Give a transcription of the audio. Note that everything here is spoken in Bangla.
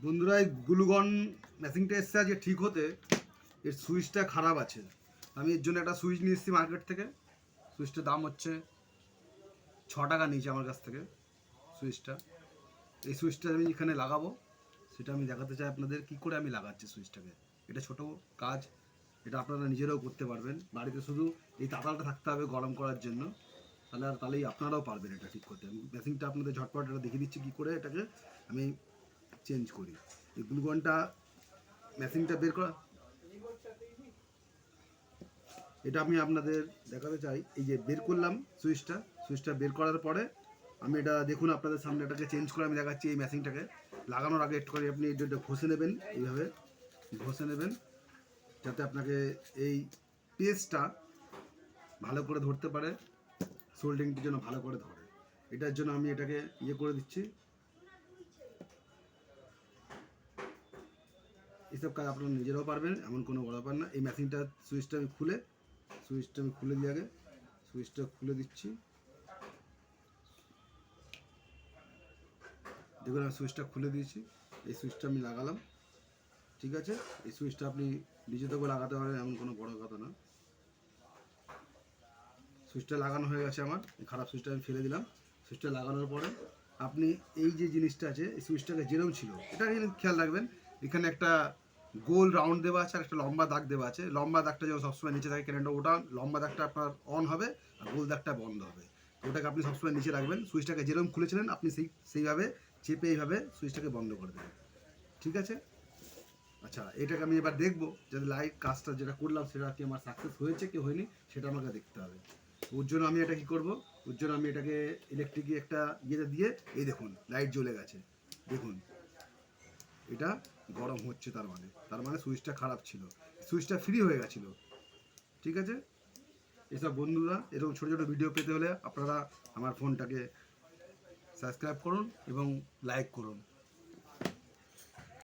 বন্ধুরা, এই গ্লুগন মেশিনটা এসছে আজকে ঠিক হতে। এর সুইচটা খারাপ আছে। আমি এর জন্য একটা সুইচ নিয়ে এসেছি মার্কেট থেকে। সুইচটার দাম হচ্ছে 6 টাকা নিয়েছে আমার কাছ থেকে সুইচটা। এই সুইচটা আমি এখানে লাগাবো, সেটা আমি দেখাতে চাই আপনাদের কী করে আমি লাগাচ্ছি সুইচটাকে। এটা ছোট কাজ, এটা আপনারা নিজেরাও করতে পারবেন বাড়িতে। শুধু এই তাতালটা থাকতে হবে গরম করার জন্য, তাহলেই আপনারাও পারবেন এটা ঠিক করতে। আমি মেশিনটা আপনাদের ঝটপট এটা দেখিয়ে দিচ্ছি কী করে এটাকে আমি চেঞ্জ করি। এই গ্লুগনটা মেশিনটা বের করা, এটা আমি আপনাদের দেখাতে চাই। এই যে বের করলাম সুইচটা বের করার পরে আমি এটা দেখুন আপনাদের সামনে এটাকে চেঞ্জ করে আমি দেখাচ্ছি। এই মেশিনটাকে লাগানোর আগে একটু করে আপনি এটা ঘষে নেবেন, এইভাবে ঘষে নেবেন যাতে আপনাকে এই পেস্টটা ভালো করে ধরতে পারে, সোল্ডিংটির জন্য ভালো করে ধরে। এটার জন্য আমি এটাকে ইয়ে করে দিচ্ছি। এইসব কাজ আপনারা নিজেরাও পারবেন, এমন কোনো বড় ব্যাপার না। এই মেশিনটা সুইচটা আমি খুলে দিই আগে। সুইচটা খুলে দিচ্ছি, দেখুন আমি সুইচটা খুলে দিয়েছি। এই সুইচটা আমি লাগালাম, ঠিক আছে। এই সুইচটা আপনি নিজে থেকেও লাগাতে পারেন, এমন কোনো বড় কথা না। সুইচটা লাগানো হয়ে গেছে আমার। এই খারাপ সুইচটা আমি ফেলে দিলাম। সুইচটা লাগানোর পরে আপনি এই যে জিনিসটা আছে, এই সুইচটাকে যেরকম ছিল এটা খেয়াল রাখবেন। এখানে একটা গোল রাউন্ড দেওয়া আছে আর একটা লম্বা দাগ দেওয়া আছে। লম্বা দাগটা যেন সবসময় নিচে থাকে, কেন ওটা লম্বা দাগটা আপনার অন হবে আর গোল দাগটা বন্ধ হবে। ওটাকে আপনি সবসময় নিচে রাখবেন। সুইচটাকে যেরকম খুলেছিলেন আপনি সেইভাবে চেপে এইভাবে সুইচটাকে বন্ধ করে দেবেন, ঠিক আছে। আচ্ছা, এটাকে আমি এবার দেখবো যাতে লাইট কাজটা যেটা করলাম সেটা কি আমার সাকসেস হয়েছে কি হয়নি সেটা আমাকে দেখতে হবে। ওর জন্য আমি এটা কী করবো, ওর জন্য আমি এটাকে ইলেকট্রিকে একটা ইয়েতে দিয়ে, এই দেখুন লাইট জ্বলে গেছে। দেখুন এটা গরম হচ্ছে, তার মানে সুইচটা খারাপ ছিল, সুইচটা ফ্রি হয়ে গেছিলো, ঠিক আছে। এসব বন্ধুরা এরকম ছোটো ছোটো ভিডিও পেতে হলে আপনারা আমার ফোনটাকে সাবস্ক্রাইব করুন এবং লাইক করুন।